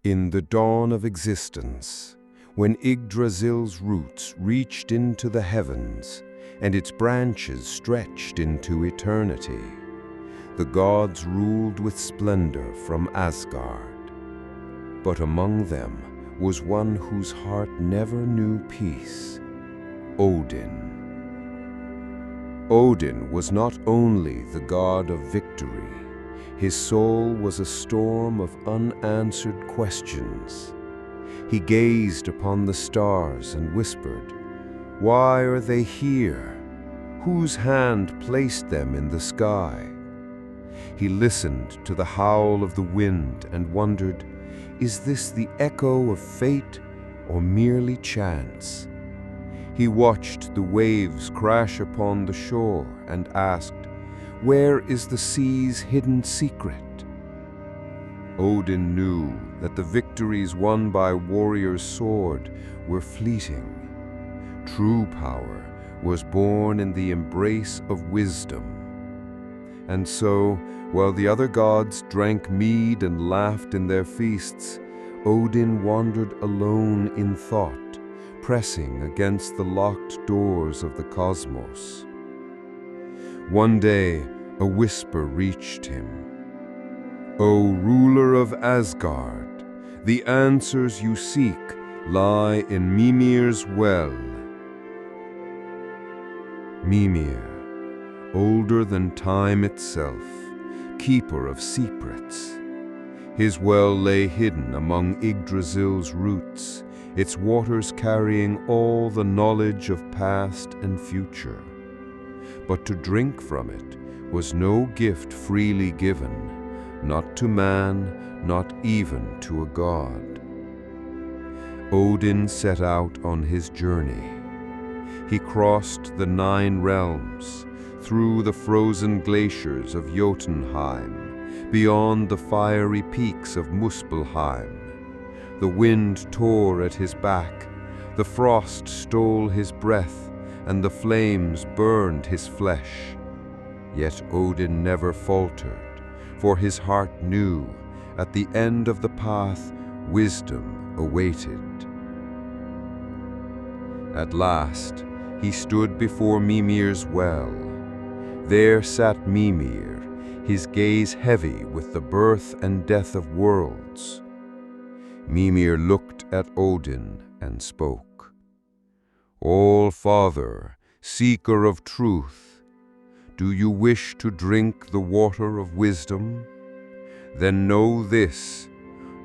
In the dawn of existence, when Yggdrasil's roots reached into the heavens and its branches stretched into eternity, the gods ruled with splendor from Asgard. But among them was one whose heart never knew peace: Odin. Odin was not only the god of victory, his soul was a storm of unanswered questions. He gazed upon the stars and whispered, "Why are they here? Whose hand placed them in the sky?" He listened to the howl of the wind and wondered, is this the echo of fate or merely chance? He watched the waves crash upon the shore and asked, where is the sea's hidden secret? Odin knew that the victories won by warriors' sword were fleeting. True power was born in the embrace of wisdom. And so, while the other gods drank mead and laughed in their feasts, Odin wandered alone in thought, pressing against the locked doors of the cosmos. One day, a whisper reached him. "O ruler of Asgard, the answers you seek lie in Mimir's well." Mimir, older than time itself, keeper of secrets. His well lay hidden among Yggdrasil's roots, its waters carrying all the knowledge of past and future. But to drink from it was no gift freely given, not to man, not even to a god. Odin set out on his journey. He crossed the 9 realms, through the frozen glaciers of Jotunheim, beyond the fiery peaks of Muspelheim. The wind tore at his back, the frost stole his breath, and the flames burned his flesh. Yet Odin never faltered, for his heart knew, at the end of the path, wisdom awaited. At last, he stood before Mimir's well. There sat Mimir, his gaze heavy with the birth and death of worlds. Mimir looked at Odin and spoke. "All-Father, seeker of truth, do you wish to drink the water of wisdom? Then know this,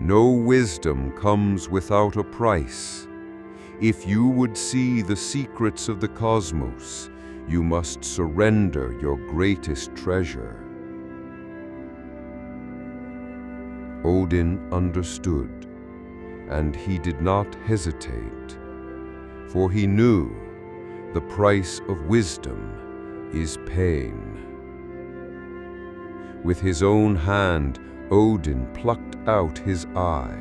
no wisdom comes without a price. If you would see the secrets of the cosmos, you must surrender your greatest treasure." Odin understood, and he did not hesitate, for he knew the price of wisdom is pain. With his own hand, Odin plucked out his eye.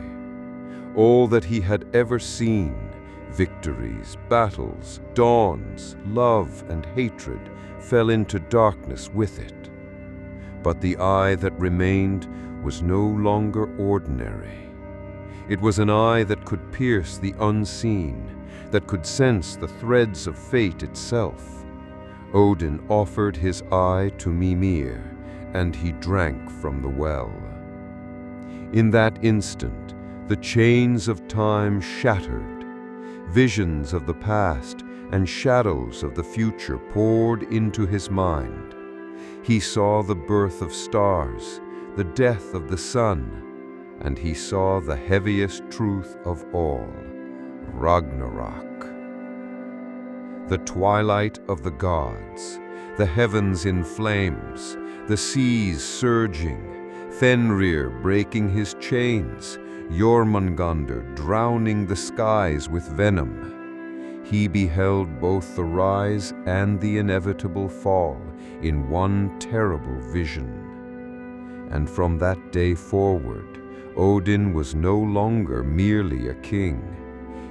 All that he had ever seen, victories, battles, dawns, love and hatred, fell into darkness with it. But the eye that remained was no longer ordinary. It was an eye that could pierce the unseen, that could sense the threads of fate itself. Odin offered his eye to Mimir, and he drank from the well. In that instant, the chains of time shattered. Visions of the past and shadows of the future poured into his mind. He saw the birth of stars, the death of the sun, and he saw the heaviest truth of all, Ragnarök. The twilight of the gods, the heavens in flames, the seas surging, Fenrir breaking his chains, Jormungandr drowning the skies with venom. He beheld both the rise and the inevitable fall in one terrible vision. And from that day forward, Odin was no longer merely a king.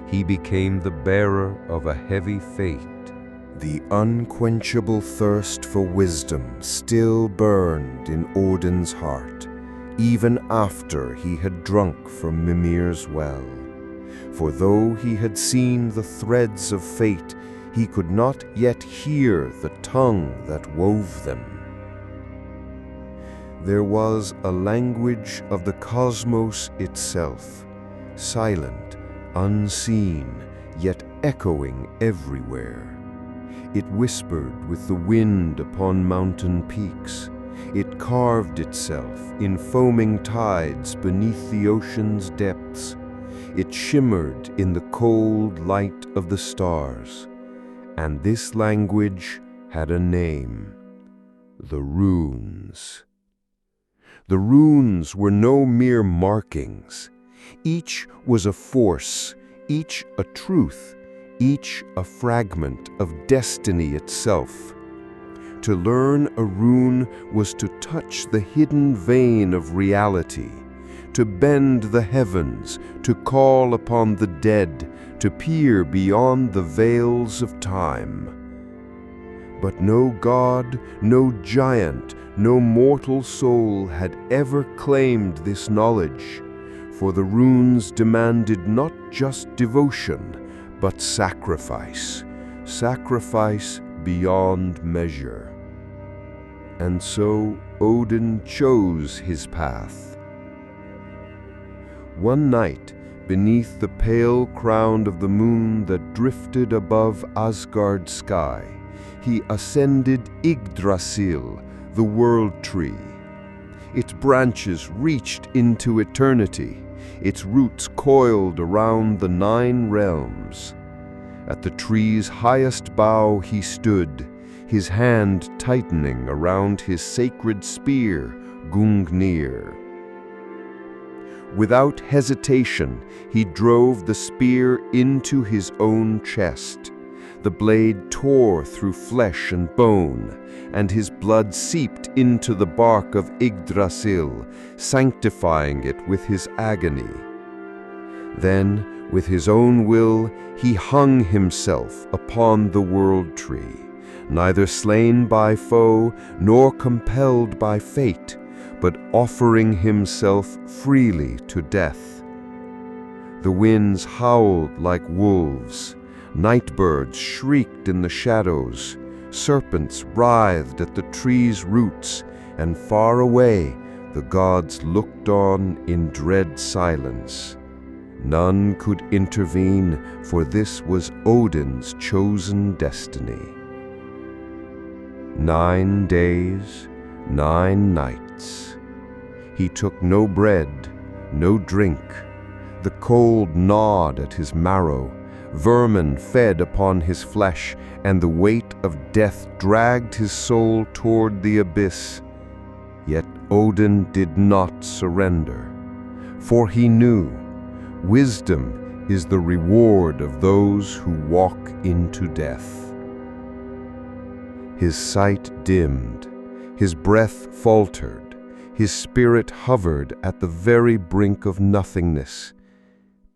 He became the bearer of a heavy fate. The unquenchable thirst for wisdom still burned in Odin's heart, even after he had drunk from Mimir's well. For though he had seen the threads of fate, he could not yet hear the tongue that wove them. There was a language of the cosmos itself, silent, unseen, yet echoing everywhere. It whispered with the wind upon mountain peaks. It carved itself in foaming tides beneath the ocean's depths. It shimmered in the cold light of the stars. And this language had a name: the runes. The runes were no mere markings. Each was a force, each a truth, each a fragment of destiny itself. To learn a rune was to touch the hidden vein of reality, to bend the heavens, to call upon the dead, to peer beyond the veils of time. But no god, no giant, no mortal soul had ever claimed this knowledge, for the runes demanded not just devotion, but sacrifice, sacrifice beyond measure. And so Odin chose his path. One night, beneath the pale crown of the moon that drifted above Asgard's sky, he ascended Yggdrasil, the world tree. Its branches reached into eternity, its roots coiled around the 9 realms. At the tree's highest bough he stood, his hand tightening around his sacred spear, Gungnir. Without hesitation, he drove the spear into his own chest. The blade tore through flesh and bone, and his blood seeped into the bark of Yggdrasil, sanctifying it with his agony. Then, with his own will, he hung himself upon the world tree, neither slain by foe nor compelled by fate, but offering himself freely to death. The winds howled like wolves, night birds shrieked in the shadows, serpents writhed at the tree's roots, and far away the gods looked on in dread silence. None could intervene, for this was Odin's chosen destiny. 9 days, 9 nights. He took no bread, no drink. The cold gnawed at his marrow, vermin fed upon his flesh, and the weight of death dragged his soul toward the abyss. Yet Odin did not surrender, for he knew wisdom is the reward of those who walk into death. His sight dimmed, his breath faltered, his spirit hovered at the very brink of nothingness,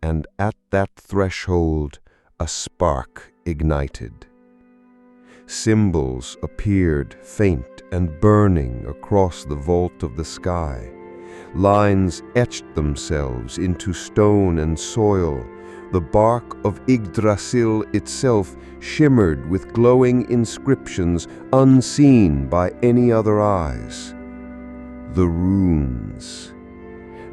and at that threshold a spark ignited. Symbols appeared faint and burning across the vault of the sky. Lines etched themselves into stone and soil. The bark of Yggdrasil itself shimmered with glowing inscriptions unseen by any other eyes. The runes.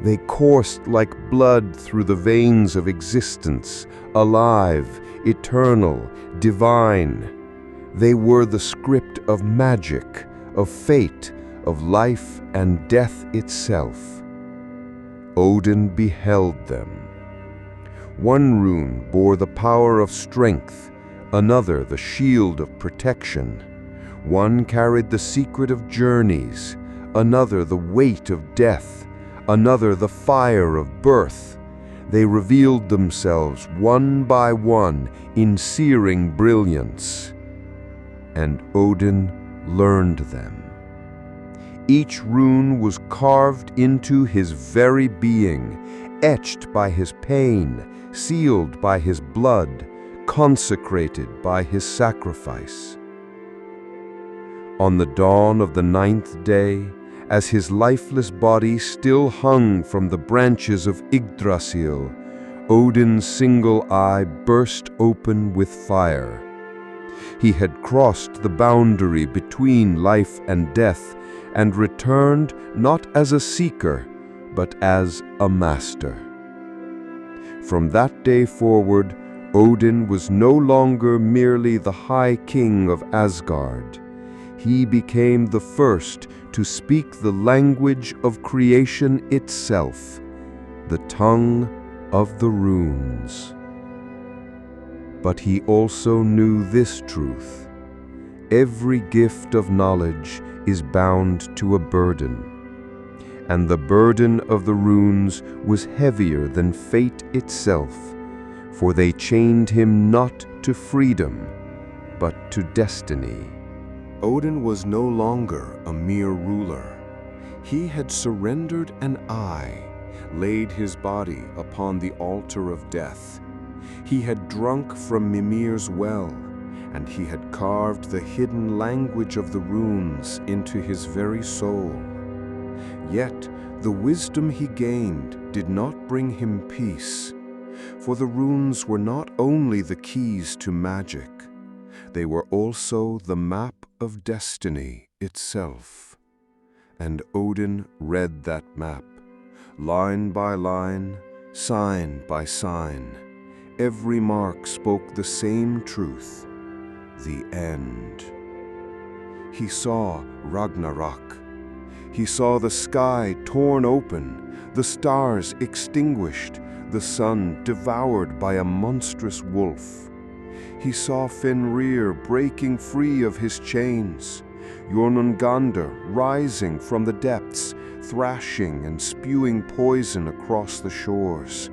They coursed like blood through the veins of existence, alive, eternal, divine. They were the script of magic, of fate, of life and death itself. Odin beheld them. One rune bore the power of strength, another the shield of protection. One carried the secret of journeys, another the weight of death, another the fire of birth. They revealed themselves one by one in searing brilliance. And Odin learned them. Each rune was carved into his very being, etched by his pain, sealed by his blood, consecrated by his sacrifice. On the dawn of the 9th day, As his lifeless body still hung from the branches of Yggdrasil, Odin's single eye burst open with fire. He had crossed the boundary between life and death and returned not as a seeker, but as a master. From that day forward, Odin was no longer merely the High King of Asgard. He became the first to speak the language of creation itself, the tongue of the runes. But he also knew this truth: every gift of knowledge is bound to a burden, and the burden of the runes was heavier than fate itself, for they chained him not to freedom, but to destiny. Odin was no longer a mere ruler. He had surrendered an eye, laid his body upon the altar of death. He had drunk from Mimir's well, and he had carved the hidden language of the runes into his very soul. Yet the wisdom he gained did not bring him peace, for the runes were not only the keys to magic, they were also the map of destiny itself. And Odin read that map, line by line, sign by sign. Every mark spoke the same truth: the end. He saw Ragnarök. He saw the sky torn open, the stars extinguished, the sun devoured by a monstrous wolf. He saw Fenrir breaking free of his chains, Jormungandr rising from the depths, thrashing and spewing poison across the shores.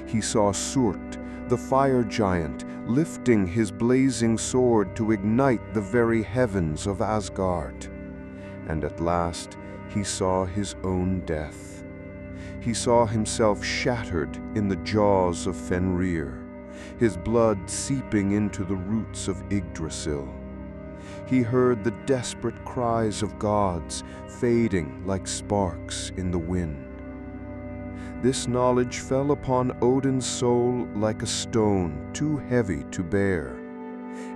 He saw Surt, the fire giant, lifting his blazing sword to ignite the very heavens of Asgard. And at last he saw his own death. He saw himself shattered in the jaws of Fenrir, his blood seeping into the roots of Yggdrasil. He heard the desperate cries of gods fading like sparks in the wind. This knowledge fell upon Odin's soul like a stone too heavy to bear,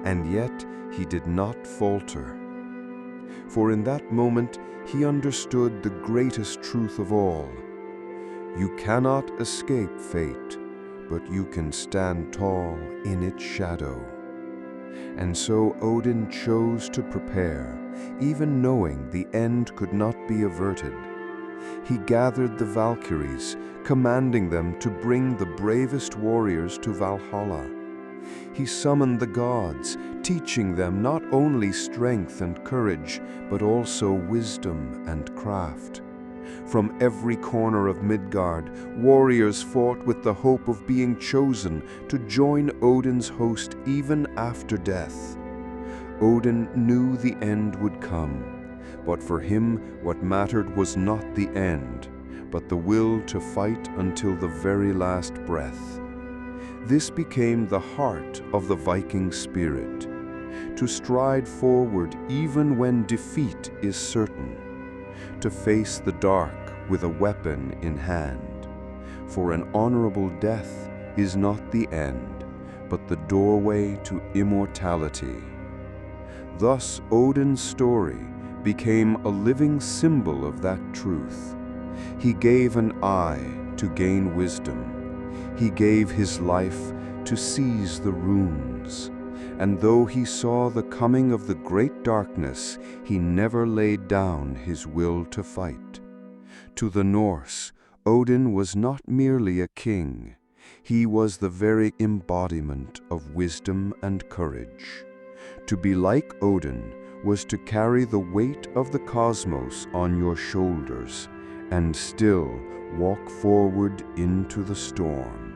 and yet he did not falter. For in that moment he understood the greatest truth of all: you cannot escape fate, but you can stand tall in its shadow. And so Odin chose to prepare, even knowing the end could not be averted. He gathered the Valkyries, commanding them to bring the bravest warriors to Valhalla. He summoned the gods, teaching them not only strength and courage, but also wisdom and craft. From every corner of Midgard, warriors fought with the hope of being chosen to join Odin's host even after death. Odin knew the end would come, but for him what mattered was not the end, but the will to fight until the very last breath. This became the heart of the Viking spirit: to stride forward even when defeat is certain, to face the dark with a weapon in hand. For an honorable death is not the end, but the doorway to immortality. Thus Odin's story became a living symbol of that truth. He gave an eye to gain wisdom. He gave his life to seize the runes. And though he saw the coming of the great darkness, he never laid down his will to fight. To the Norse, Odin was not merely a king. He was the very embodiment of wisdom and courage. To be like Odin was to carry the weight of the cosmos on your shoulders and still walk forward into the storm.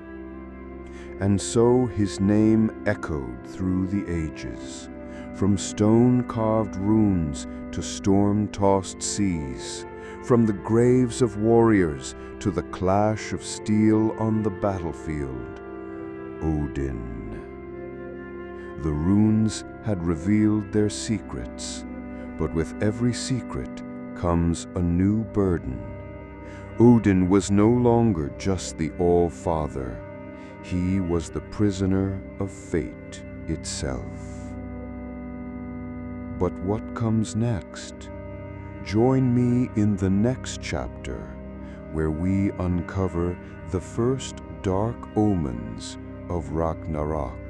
And so his name echoed through the ages, from stone-carved runes to storm-tossed seas, from the graves of warriors to the clash of steel on the battlefield. Odin. The runes had revealed their secrets, but with every secret comes a new burden. Odin was no longer just the All-Father. He was the prisoner of fate itself. But what comes next? Join me in the next chapter, where we uncover the first dark omens of Ragnarök.